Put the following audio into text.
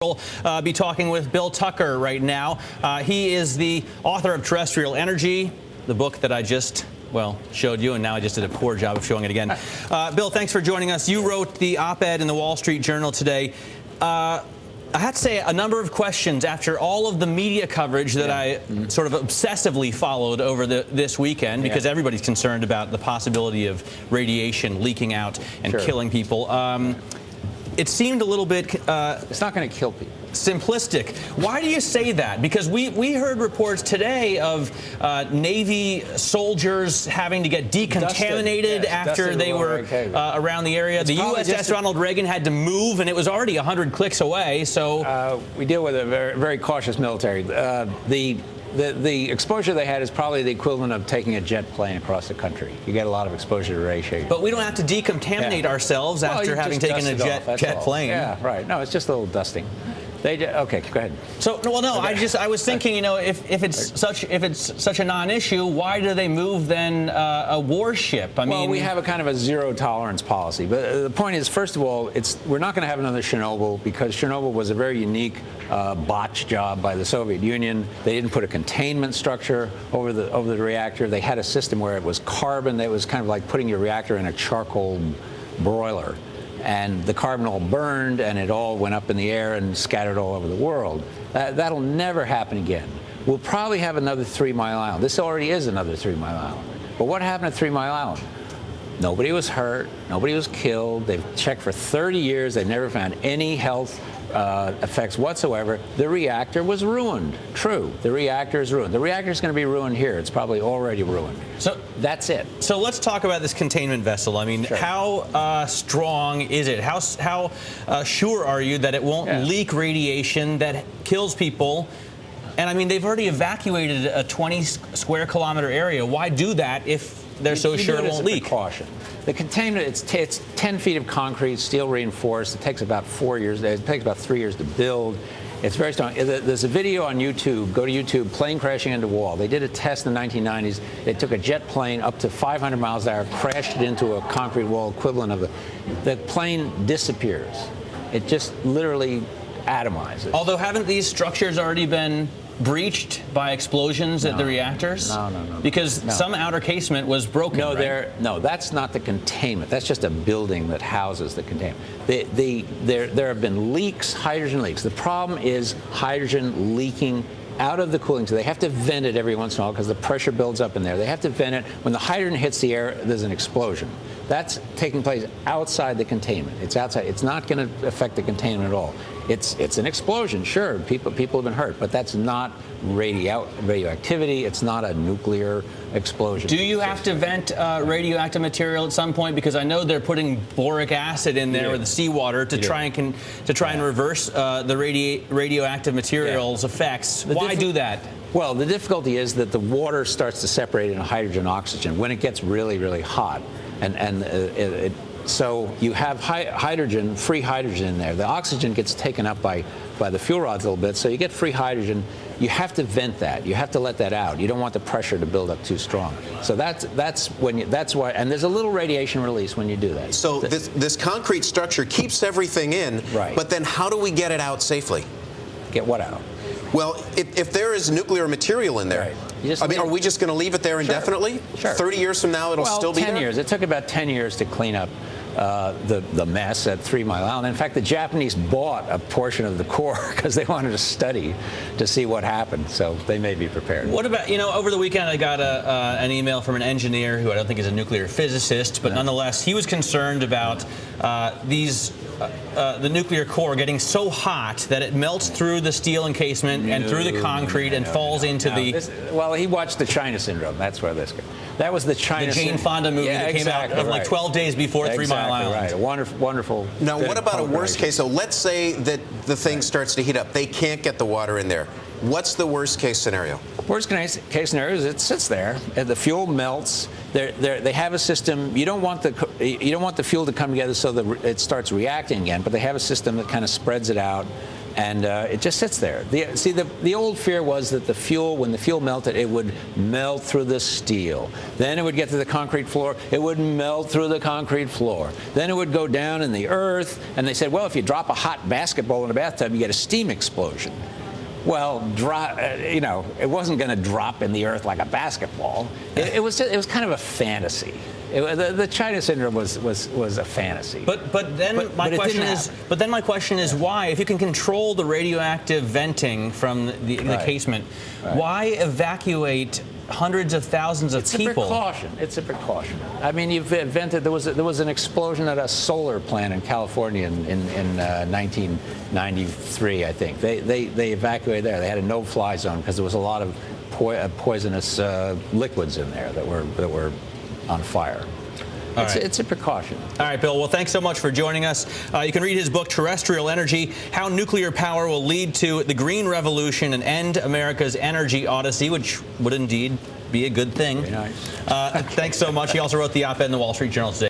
We'll be talking with Bill Tucker right now. He is the author of Terrestrial Energy, the book that I just, showed you, and now I just did a poor job of showing it again. Bill, thanks for joining us. You wrote the op-ed in the Wall Street Journal today. I had to say a number of questions after all of the media coverage that I sort of obsessively followed over this weekend, because everybody's concerned about the possibility of radiation leaking out and killing people. It seemed a little bit... it's not going to kill people. Simplistic. Why do you say that? Because we heard reports today of Navy soldiers having to get decontaminated after they were around the area. The USS Ronald Reagan had to move, and it was already 100 clicks away. So we deal with a very, very cautious military. The exposure they had is probably the equivalent of taking a jet plane across the country. You get a lot of exposure to radiation. But we don't have to decontaminate ourselves after having taken a jet plane. Yeah, right. No, it's just a little dusting. Okay, go ahead. So, I was thinking, if it's such a non-issue, why do they move then a warship? I mean, we have a kind of a zero tolerance policy. But the point is, first of all, we're not going to have another Chernobyl, because Chernobyl was a very unique botch job by the Soviet Union. They didn't put a containment structure over the reactor. They had a system where it was carbon. That was kind of like putting your reactor in a charcoal broiler. And the carbon all burned, and it all went up in the air and scattered all over the world. That'll never happen again. We'll probably have another 3 Mile Island. This already is another 3 Mile Island. But what happened at 3 Mile Island? Nobody was hurt. Nobody was killed. They've checked for 30 years. They've never found any health effects whatsoever. The reactor was ruined. True. The reactor is ruined. The reactor is going to be ruined here. It's probably already ruined. So that's it. So let's talk about this containment vessel. I mean, how strong is it? How sure are you that it won't leak radiation that kills people? And I mean, they've already evacuated a 20 square kilometer area. Why do that if they're so sure it won't leak? Precaution. The containment, it's 10 feet of concrete, steel reinforced. It takes about 4 years. It takes about 3 years to build. It's very strong. There's a video on YouTube. Go to YouTube, plane crashing into wall. They did a test in the 1990s. They took a jet plane up to 500 miles an hour, crashed it into a concrete wall equivalent of the plane disappears. It just literally atomizes. Although, haven't these structures already been breached by explosions at the reactors? No. Because some outer casement was broken. No, that's not the containment. That's just a building that houses the containment. There have been leaks, hydrogen leaks. The problem is hydrogen leaking out of the cooling. So they have to vent it every once in a while because the pressure builds up in there. They have to vent it. When the hydrogen hits the air, there's an explosion. That's taking place outside the containment. It's outside. It's not going to affect the containment at all. It's an explosion, sure. People have been hurt, but that's not radioactivity. It's not a nuclear explosion. Do you have to vent radioactive material at some point? Because I know they're putting boric acid in there with the seawater to try and reverse the radioactive material's effects. Why do that? Well, the difficulty is that the water starts to separate into hydrogen and oxygen when it gets really, really hot, so you have hydrogen, free hydrogen in there. The oxygen gets taken up by the fuel rods a little bit, so you get free hydrogen. You have to vent that. You have to let that out. You don't want the pressure to build up too strong. So that's why. And there's a little radiation release when you do that. So this concrete structure keeps everything in. Right. But then how do we get it out safely? Get what out? Well, if there is nuclear material in there, are we just going to leave it there indefinitely? Sure. 30 years from now, it'll still be there? 10 years. It took about 10 years to clean up the mess at 3 Mile Island. In fact, the Japanese bought a portion of the core because they wanted to study to see what happened. So they may be prepared. What about, over the weekend I got an email from an engineer who I don't think is a nuclear physicist, but nonetheless, he was concerned about the nuclear core getting so hot that it melts through the steel encasement and through the concrete and falls into well, he watched the China syndrome. That's where this goes. That was the China Jane Fonda movie that came out of like 12 days before 3 Mile Island. Right. A wonderful. Now, what about a worst case? So let's say that the thing starts to heat up. They can't get the water in there. What's the worst case scenario? Worst case scenario is it sits there, and the fuel melts. They have a system. You don't want the fuel to come together so that it starts reacting again, but they have a system that kind of spreads it out. And it just sits there. The old fear was that when the fuel melted, it would melt through the steel. Then it would get to the concrete floor. It would melt through the concrete floor. Then it would go down in the earth. And they said, well, if you drop a hot basketball in a bathtub, you get a steam explosion. Well, it wasn't going to drop in the earth like a basketball. It was kind of a fantasy. The China syndrome was a fantasy. But then my question is why? If you can control the radioactive venting from the casement, why evacuate hundreds of thousands of people? It's a precaution. I mean, you've invented. There was an explosion at a solar plant in California in 1993, I think. They evacuated there. They had a no-fly zone because there was a lot of poisonous liquids in there that were on fire. It's a precaution. All right, Bill. Well, thanks so much for joining us. You can read his book, Terrestrial Energy, How Nuclear Power Will Lead to the Green Revolution and End America's Energy Odyssey, which would indeed be a good thing. Very nice. Thanks so much. He also wrote the op-ed in the Wall Street Journal today.